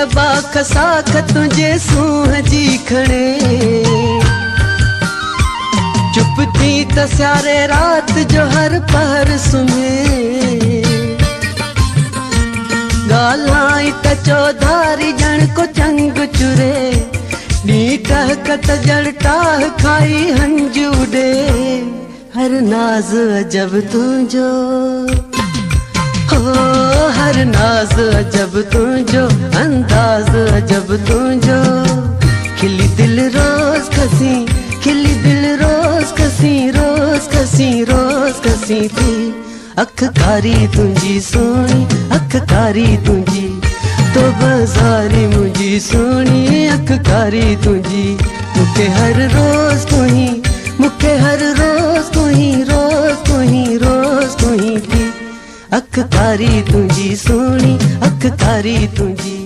सबा खसाख तुझे सूंह जी खणे चुप थी त स्यारे रात जो हर पहर सुम्हे ॻाल्हाई त चौधारी ॼण को चंग चुरे नी टहकत जड़ टाह खाई हंज उडे हर नाज अजब तुझो हो हर नाज अजब तुझो अंदाज अजब तुझो खिली दिल रोज खसी खिली दिल रोज खसी रोज खसी रोज खसी थी अख कारी तुझी सोनी अख कारी तुझी तो बाजारी मुझी सोनी अख कारी तुझी मुके हर रोज तू ही मुके हर रोज तू ही रोज तू ही रोज तू ही थी अख कारी तुझी सोनी अख कारी तुझी।